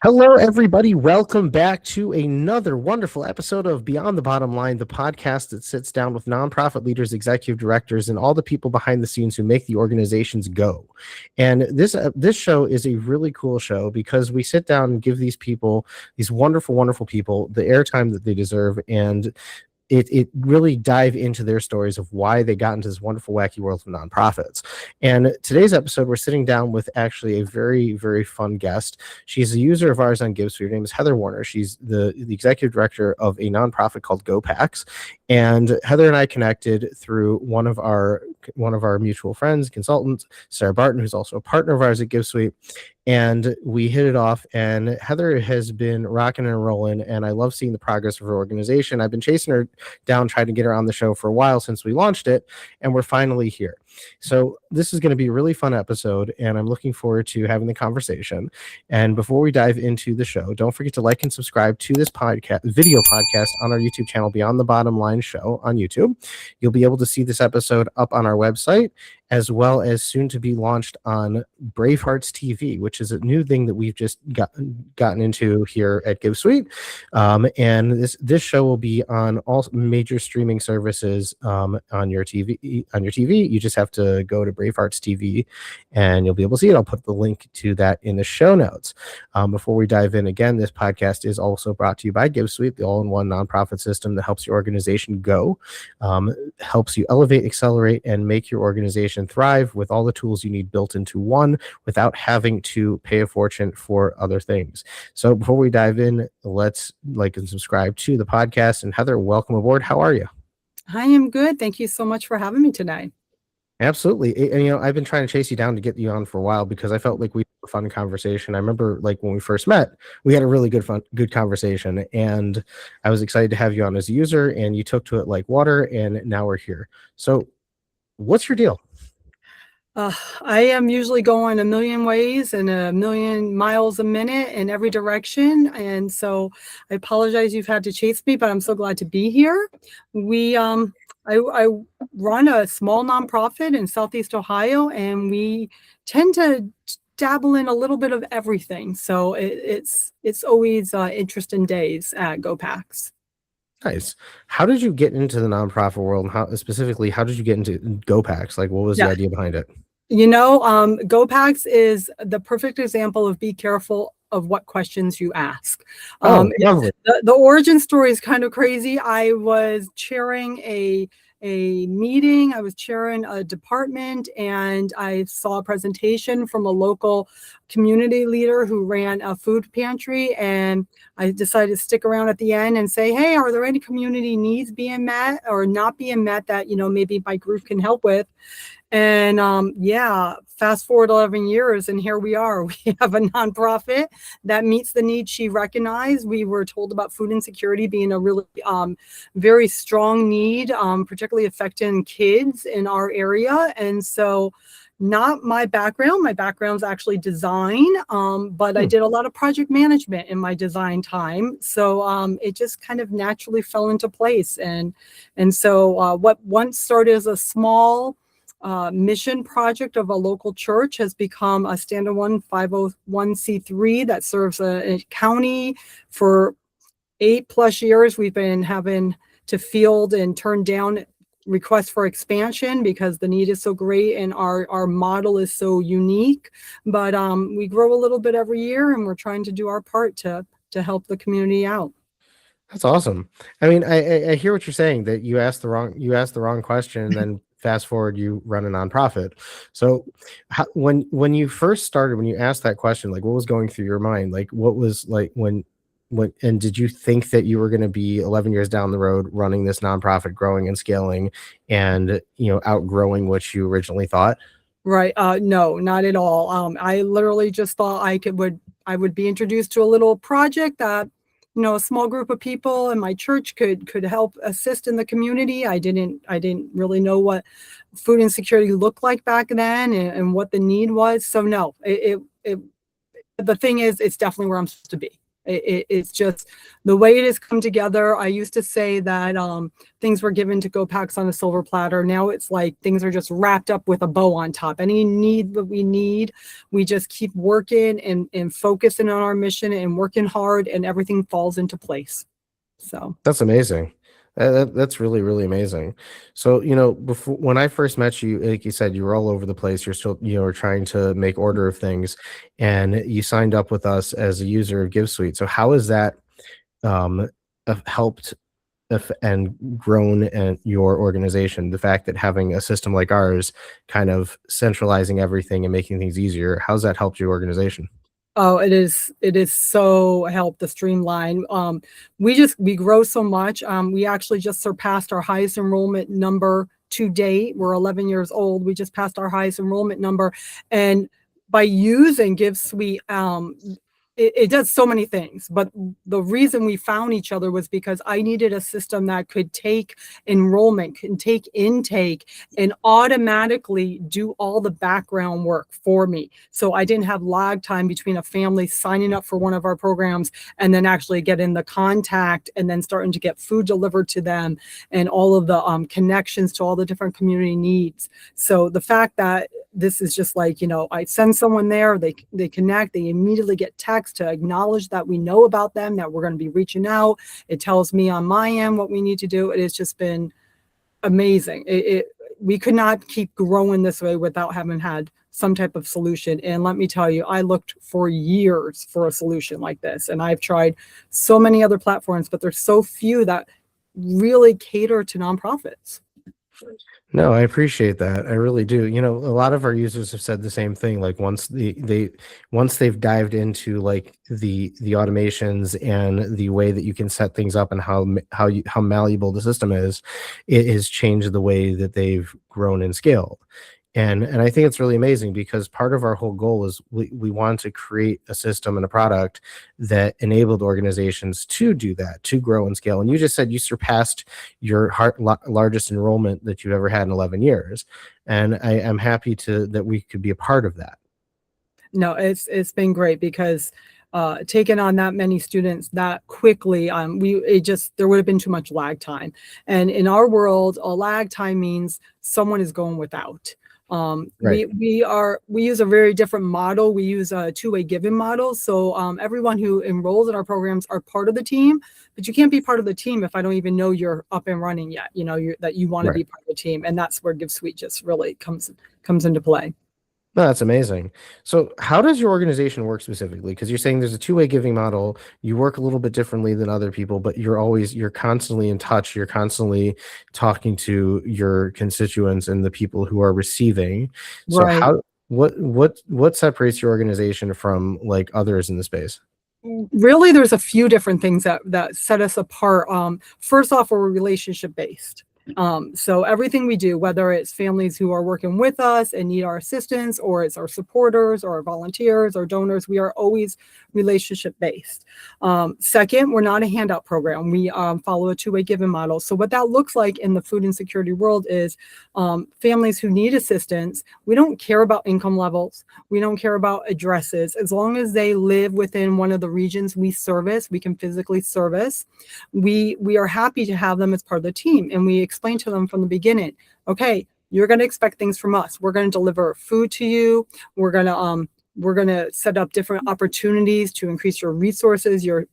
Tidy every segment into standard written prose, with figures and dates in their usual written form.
Hello, everybody. Welcome back to another wonderful episode of Beyond the Bottom Line, the podcast that sits down with nonprofit leaders, executive directors, and all the people behind the scenes who make the organizations go. And this show is a really cool show because we sit down and give these people, these wonderful, wonderful people, the airtime that they deserve, and it really dive into their stories of why they got into this wonderful wacky world of nonprofits. And today's episode, we're sitting down with actually a very, very fun guest. She's a user of ours on GiveSuite. Her name is Heather Warner. She's the executive director of a nonprofit called GoPacks. And Heather and I connected through one of our mutual friends, consultants, Sarah Barton, who's also a partner of ours at GiveSuite. And we hit it off, and Heather has been rocking and rolling, and I love seeing the progress of her organization. I've been chasing her down, trying to get her on the show for a while since we launched it, and we're finally here. So this is going to be a really fun episode, and I'm looking forward to having the conversation. And before we dive into the show, don't forget to like and subscribe to this video podcast on our YouTube channel, Beyond the Bottom Line Show on YouTube. You'll be able to see this episode up on our website, as well as soon to be launched on Bravehearts TV, which is a new thing that we've just gotten into here at GiveSuite. And this show will be on all major streaming services on your TV. You just have to go to Bravehearts TV and you'll be able to see it. I'll put the link to that in the show notes. Before we dive in again, this podcast is also brought to you by GiveSuite, the all-in-one nonprofit system that helps your organization go, helps you elevate, accelerate, and make your organization thrive with all the tools you need built into one without having to pay a fortune for other things. So before we dive in, let's like and subscribe to the podcast. And Heather, welcome aboard. How are you? I am good. Thank you so much for having me today. Absolutely. And, I've been trying to chase you down to get you on for a while because I felt like we had a fun conversation. I remember like when we first met, we had a really good conversation, and I was excited to have you on as a user, and you took to it like water, and now we're here. So what's your deal? I am usually going a million ways and a million miles a minute in every direction. And so I apologize you've had to chase me, but I'm so glad to be here. I run a small nonprofit in Southeast Ohio, and we tend to dabble in a little bit of everything. So it's always interesting days at GoPacks. Nice. How did you get into the nonprofit world, and how did you get into GoPacks? Like, what was the idea behind it? GoPacks is the perfect example of be careful of what questions you ask. Lovely. The origin story is kind of crazy. I was chairing a meeting. I was chairing a department, and I saw a presentation from a local community leader who ran a food pantry, and I decided to stick around at the end and say, hey, are there any community needs being met or not being met that, maybe my group can help with? And fast forward 11 years, and here we are. We have a nonprofit that meets the need she recognized. We were told about food insecurity being a really very strong need, particularly affecting kids in our area. And so not my background. My background's actually design, but I did a lot of project management in my design time. So it just kind of naturally fell into place. And so what once started as a small mission project of a local church has become a standalone 501c3 that serves a county. For 8+ years. We've been having to field and turn down requests for expansion because the need is so great and our model is so unique. But we grow a little bit every year, and we're trying to do our part to help the community out. That's awesome. I mean, I hear what you're saying, that you asked the wrong question, and then fast forward, you run a nonprofit. So when you first started, when you asked that question, like what was going through your mind? Like what was like when and did you think that you were going to be 11 years down the road running this nonprofit, growing and scaling, and outgrowing what you originally thought? Right. No, not at all. I literally just thought I would be introduced to a little project that, a small group of people in my church could help assist in the community. I didn't really know what food insecurity looked like back then and what the need was. So no, the thing is, it's definitely where I'm supposed to be. It's just the way it has come together. I used to say that things were given to GoPacks on a silver platter. Now it's like things are just wrapped up with a bow on top. Any need that we need, we just keep working and focusing on our mission and working hard, and everything falls into place. So That's amazing. That's really, really amazing. So, before when I first met you, like you said, you were all over the place. You're still, trying to make order of things, and you signed up with us as a user of GiveSuite. So, how has that um, helped and grown and your organization? The fact that having a system like ours, kind of centralizing everything and making things easier, how's that helped your organization? oh, it is so helped to streamline. We grow so much. We actually just surpassed our highest enrollment number to date. We're 11 years old. We just passed our highest enrollment number, and by using GiveSuite, it does so many things. But the reason we found each other was because I needed a system that could take enrollment, can take intake, and automatically do all the background work for me. So I didn't have lag time between a family signing up for one of our programs and then actually getting the contact and then starting to get food delivered to them, and all of the connections to all the different community needs. So the fact that this is just like, I send someone there, they connect, they immediately get text to acknowledge that we know about them, that we're going to be reaching out. It tells me on my end what we need to do. It has just been amazing. We could not keep growing this way without having had some type of solution. And let me tell you, I looked for years for a solution like this, and I've tried so many other platforms, but there's so few that really cater to nonprofits. No, I appreciate that. I really do. A lot of our users have said the same thing. Like once they've dived into like the automations and the way that you can set things up and how malleable the system is, it has changed the way that they've grown and scaled. And I think it's really amazing because part of our whole goal is we want to create a system and a product that enabled organizations to do that, to grow and scale. And you just said you surpassed your largest enrollment that you've ever had in 11 years. And I am happy that we could be a part of that. No, it's been great because taking on that many students that quickly, there would have been too much lag time. And in our world, a lag time means someone is going without. Right. We use a very different model. We use a two-way giving model. So everyone who enrolls in our programs are part of the team, but you can't be part of the team if I don't even know you're up and running yet. That you want to be part of the team, and that's where GiveSuite just really comes into play. No, that's amazing. So how does your organization work specifically? Because you're saying there's a two-way giving model. You work a little bit differently than other people, but you're constantly in touch. You're constantly talking to your constituents and the people who are receiving. So Right. what separates your organization from like others in the space? Really, there's a few different things that set us apart. First off, we're relationship based. So everything we do, whether it's families who are working with us and need our assistance, or it's our supporters or our volunteers or donors, we are always relationship based. Second, we're not a handout program. We follow a two-way giving model. So what that looks like in the food insecurity world is families who need assistance. We don't care about income levels. We don't care about addresses. As long as they live within one of the regions we service, we can physically service. We are happy to have them as part of the team, and we explain to them from the beginning, okay, you're going to expect things from us. We're going to deliver food to you. We're going to set up different opportunities to increase your resources, your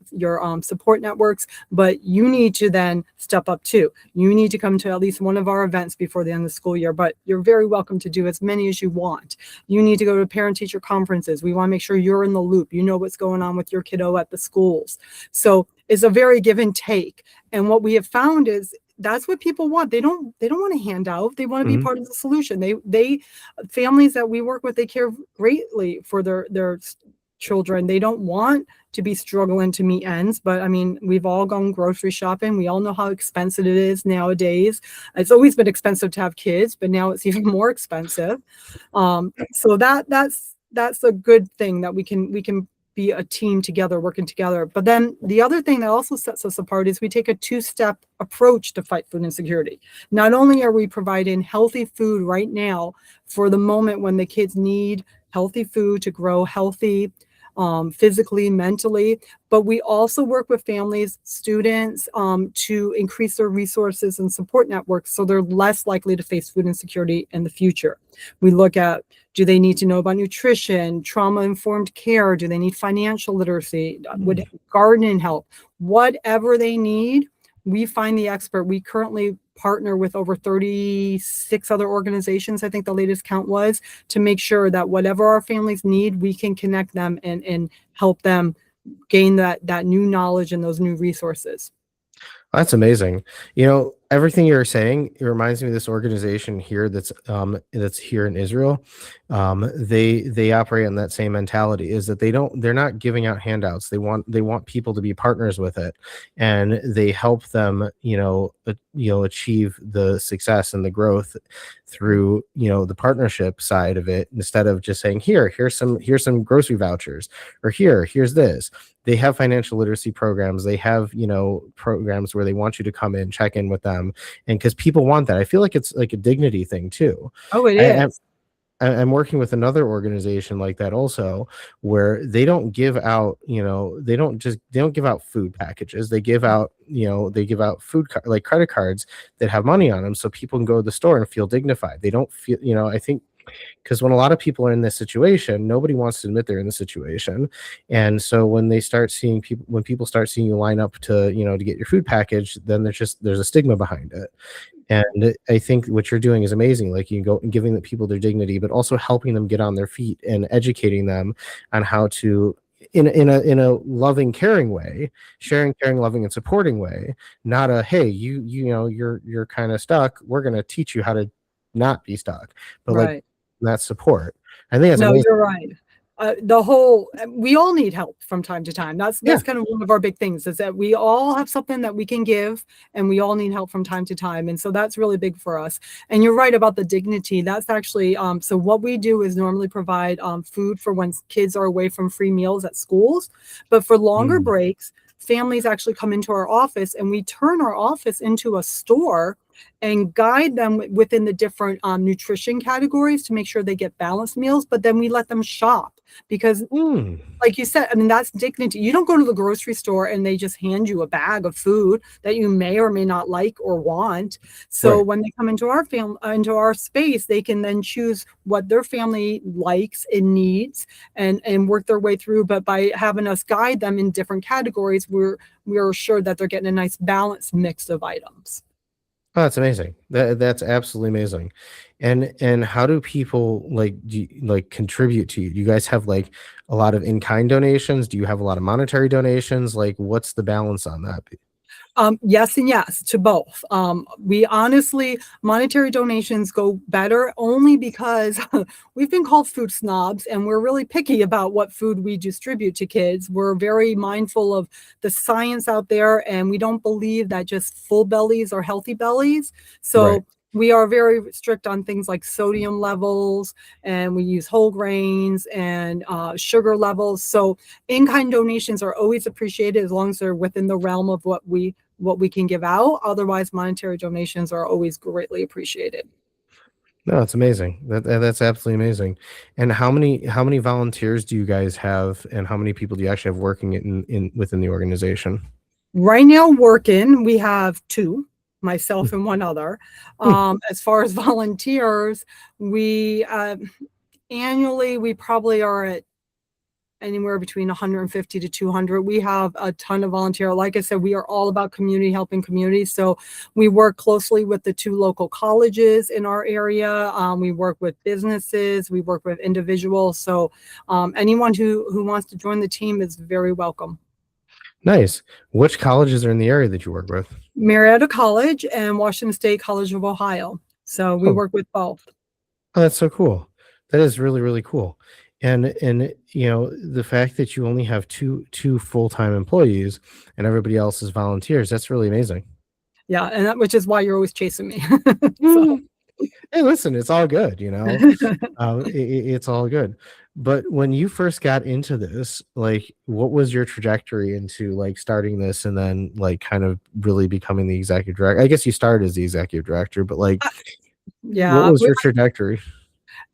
support networks, but you need to then step up too. You need to come to at least one of our events before the end of the school year, but you're very welcome to do as many as you want. You need to go to parent-teacher conferences. We want to make sure you're in the loop. You know what's going on with your kiddo at the schools. So it's a very give and take. And what we have found is that's what people want. They don't want a handout. They want to be part of the solution. They families that we work with, they care greatly for their children. They don't want to be struggling to meet ends. But I mean, we've all gone grocery shopping. We all know how expensive it is nowadays. It's always been expensive to have kids, but now it's even more expensive. So that's a good thing that we can be a team together, working together. But then the other thing that also sets us apart is we take a two-step approach to fight food insecurity. Not only are we providing healthy food right now for the moment when the kids need healthy food to grow healthy, physically, mentally. But we also work with families, students, to increase their resources and support networks so they're less likely to face food insecurity in the future. We look at, do they need to know about nutrition, trauma-informed care? Do they need financial literacy? Would gardening help? Whatever they need, we find the expert. We currently partner with over 36 other organizations, I think the latest count was, to make sure that whatever our families need, we can connect them and help them gain that new knowledge and those new resources. That's amazing. Everything you're saying, it reminds me of this organization here that's here in Israel. They operate on that same mentality, is that they're not giving out handouts. They want people to be partners with it, and they help them, achieve the success and the growth through, the partnership side of it, instead of just saying, here's some grocery vouchers, or here's this. They have financial literacy programs. They have, programs where they want you to come in, check in with them. And because people want that, I feel like it's like a dignity thing too. Oh, it is. I'm working with another organization like that also, where they don't give out, they don't give out food packages. They give out, like credit cards that have money on them, so people can go to the store and feel dignified. They don't feel, I think, because when a lot of people are in this situation, nobody wants to admit they're in the situation. And so when people start seeing you line up to, to get your food package, then there's a stigma behind it. And I think what you're doing is amazing. Like, you go and giving the people their dignity, but also helping them get on their feet and educating them on how to, in a loving, caring way, sharing, caring, loving, and supporting way, not a, hey, you're kind of stuck, we're going to teach you how to not be stuck, but like that support. I think that's amazing. You're right. We all need help from time to time. That's kind of one of our big things, is that we all have something that we can give, and we all need help from time to time. And so that's really big for us. And you're right about the dignity. That's actually, so what we do is normally provide food for when kids are away from free meals at schools, but for longer breaks, families actually come into our office, and we turn our office into a store and guide them within the different nutrition categories to make sure they get balanced meals. But then we let them shop, because like you said, I mean, that's dignity. You don't go to the grocery store and they just hand you a bag of food that you may or may not like or want. So when they come into our space, they can then choose what their family likes and needs, and work their way through. But by having us guide them in different categories, we're assured that they're getting a nice balanced mix of items. Oh, that's amazing. That's absolutely amazing. And how do people contribute to you? Do you guys have like a lot of in-kind donations? Do you have a lot of monetary donations? Like, what's the balance on that? Yes and yes to both. We honestly, monetary donations go better only because we've been called food snobs, and we're really picky about what food we distribute to kids. We're very mindful of the science out there, and we don't believe that just full bellies are healthy bellies. So we are very strict on things like sodium levels, and we use whole grains and sugar levels. So in-kind donations are always appreciated as long as they're within the realm of what we can give out. Otherwise, monetary donations are always greatly appreciated. No, it's amazing. That's absolutely amazing. And how many volunteers do you guys have, and how many people do you actually have working in within the organization? Right now, we have 2. Myself and one other. As far as volunteers, we annually, we probably are at anywhere between 150 to 200. We have a ton of volunteers. Like I said, we are all about community, helping communities. So we work closely with the 2 local colleges in our area. We work with businesses. We work with individuals. So anyone who wants to join the team is very welcome. Nice. Which colleges are in the area that you work with? Marietta College and Washington State College of Ohio. So we work with both. Oh, that's so cool. That is really, really cool. And the fact that you only have two full-time employees and everybody else is volunteers, that's really amazing. Yeah, and which is why you're always chasing me. Hey, listen, it's all good, it's all good. But when you first got into this, like, what was your trajectory into like starting this and then like kind of really becoming the executive director? I guess you started as the executive director, but like, what was your trajectory?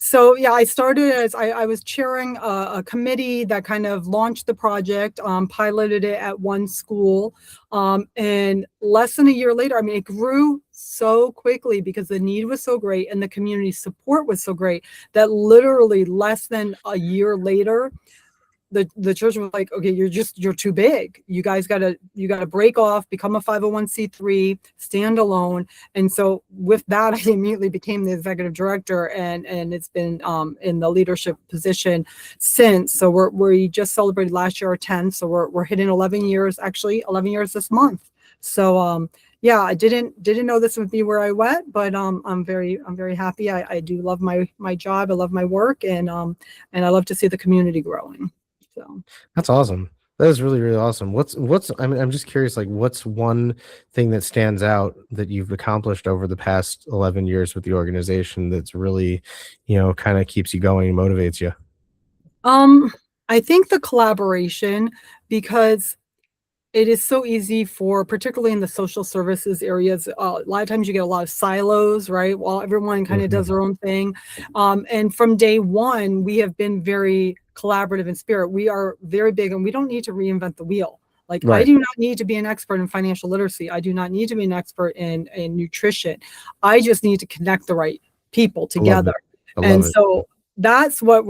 So yeah, I started as I was chairing a committee that kind of launched the project, piloted it at one school, and less than a year later, I mean, it grew so quickly because the need was so great and the community support was so great that literally less than a year later, the church was like, okay, you're too big. You guys you gotta break off, become a 501c3, stand alone. And so with that, I immediately became the executive director, and it's been in the leadership position since. So we just celebrated last year our 10th. So we're hitting 11 years, actually 11 years this month. So yeah, I didn't know this would be where I went, but I'm very happy. I do love my job. I love my work, and I love to see the community growing. So That's awesome. That is really, really awesome. I mean, I'm just curious, like, what's one thing that stands out that you've accomplished over the past 11 years with the organization that's really, kind of keeps you going and motivates you? I think the collaboration, because it is so easy for, particularly in the social services areas, a lot of times you get a lot of silos, right? While everyone kind of does their own thing. And from day one, we have been very collaborative in spirit. We are very big, and we don't need to reinvent the wheel. Like, I Right. do not need to be an expert in financial literacy. I do not need to be an expert in nutrition. I just need to connect the right people I love together. it. I And love it. so that's what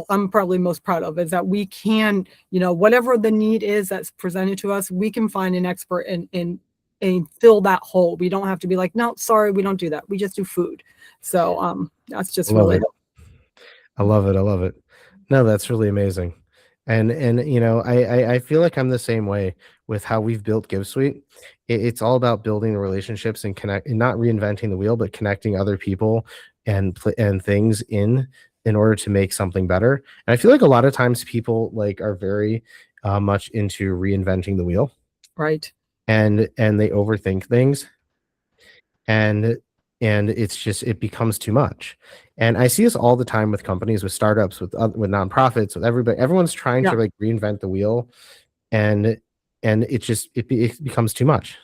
I'm probably most proud of, is that we can, whatever the need is that's presented to us, we can find an expert and fill that hole. We don't have to be like, no, sorry, we don't do that. We just do food. So that's I just love really it. I love it. I love it. No, that's really amazing. And I feel like I'm the same way with how we've built GiveSuite. It's all about building the relationships and connect, and not reinventing the wheel, but connecting other people and things in order to make something better. And I feel like a lot of times people like are very much into reinventing the wheel, right. and they overthink things, and it becomes too much. And I see this all the time with companies, with startups, with nonprofits, with everybody. Everyone's trying Yeah. to like reinvent the wheel, and it becomes too much.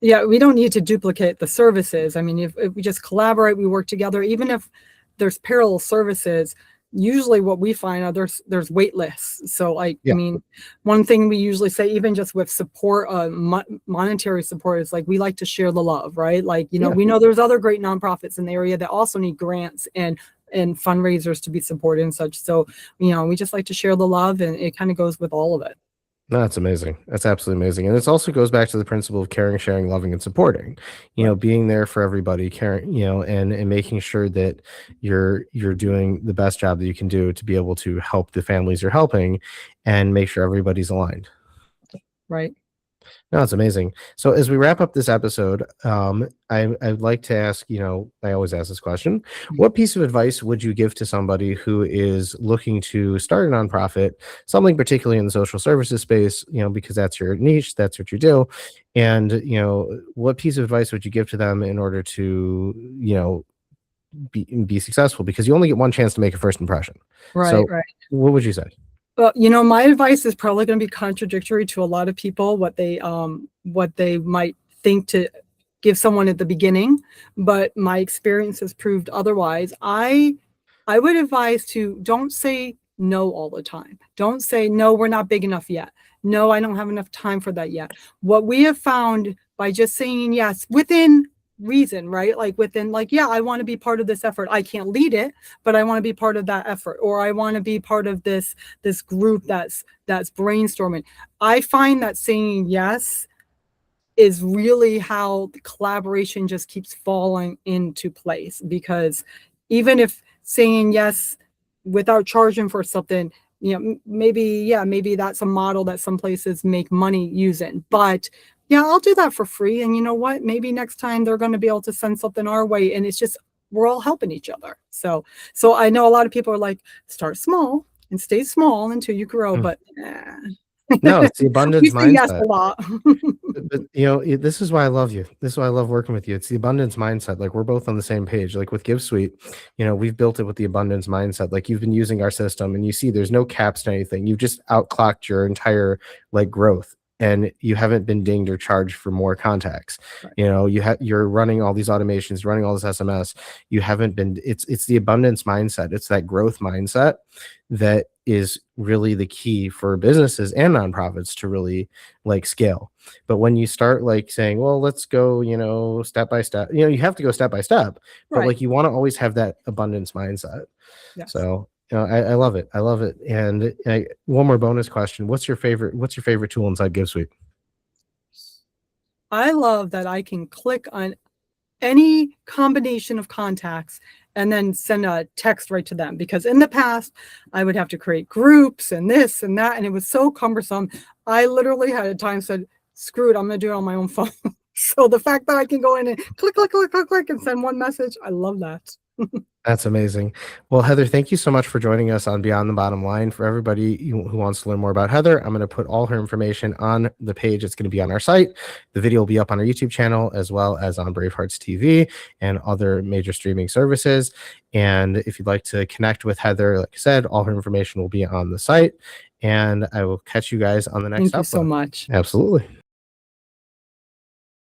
Yeah, we don't need to duplicate the services. I mean, if we just collaborate, we work together, even if there's parallel services, usually what we find are there's wait lists. So like, I Yeah, mean, one thing we usually say, even just with support, monetary support, is like, we like to share the love, right? Like, yeah. we know there's other great nonprofits in the area that also need grants and fundraisers to be supported and such. So, we just like to share the love, and it kind of goes with all of it. No, that's amazing. That's absolutely amazing. And this also goes back to the principle of caring, sharing, loving, and supporting. Right. Being there for everybody, caring, and making sure that you're doing the best job that you can do to be able to help the families you're helping and make sure everybody's aligned. Right. No, it's amazing. So as we wrap up this episode, I'd like to ask, I always ask this question: what piece of advice would you give to somebody who is looking to start a nonprofit, something particularly in the social services space, because that's your niche, that's what you do, and what piece of advice would you give to them in order to, be successful? Because you only get one chance to make a first impression. Right. So, Right. what would you say? Well, my advice is probably going to be contradictory to a lot of people, what they might think to give someone at the beginning, but my experience has proved otherwise. I would advise to don't say no all the time. Don't say, no, we're not big enough yet. No, I don't have enough time for that yet. What we have found by just saying yes within reason, right? Like within, like, yeah, I want to be part of this effort. I can't lead it, but I want to be part of that effort, or I want to be part of this group that's brainstorming. I find that saying yes is really how the collaboration just keeps falling into place, because even if saying yes without charging for something, maybe that's a model that some places make money using, but yeah, I'll do that for free. And you know what, maybe next time they're going to be able to send something our way, and it's just, we're all helping each other. So I know a lot of people are like, start small and stay small until you grow, Mm. but No, it's the we abundance say yes mindset. a lot. But this is why I love you. This is why I love working with you. It's the abundance mindset. Like, we're both on the same page. Like with GiveSuite, we've built it with the abundance mindset. Like, you've been using our system, and you see there's no caps to anything. You've just outclocked your entire like growth. and you haven't been dinged or charged for more contacts. Right. You're running all these automations, running all this SMS. You haven't been. It's the abundance mindset. It's that growth mindset that is really the key for businesses and nonprofits to really like scale. But when you start like saying, well, let's go, step by step, you have to go step by step, but Right. like you want to always have that abundance mindset. Yes. So I love it. I love it. And one more bonus question: What's your favorite tool inside GiveSuite? I love that I can click on any combination of contacts and then send a text right to them, because in the past I would have to create groups and this and that, and it was so cumbersome. I literally had a time said, screw it, I'm gonna do it on my own phone. So the fact that I can go in and click and send one message, I love that. That's amazing. Well, Heather, thank you so much for joining us on Beyond the Bottom Line. For everybody who wants to learn more about Heather, I'm going to put all her information on the page. It's going to be on our site. The video will be up on our YouTube channel, as well as on Bravehearts TV and other major streaming services. And if you'd like to connect with Heather, like I said, all her information will be on the site. And I will catch you guys on the next episode. Thank you so much. Absolutely.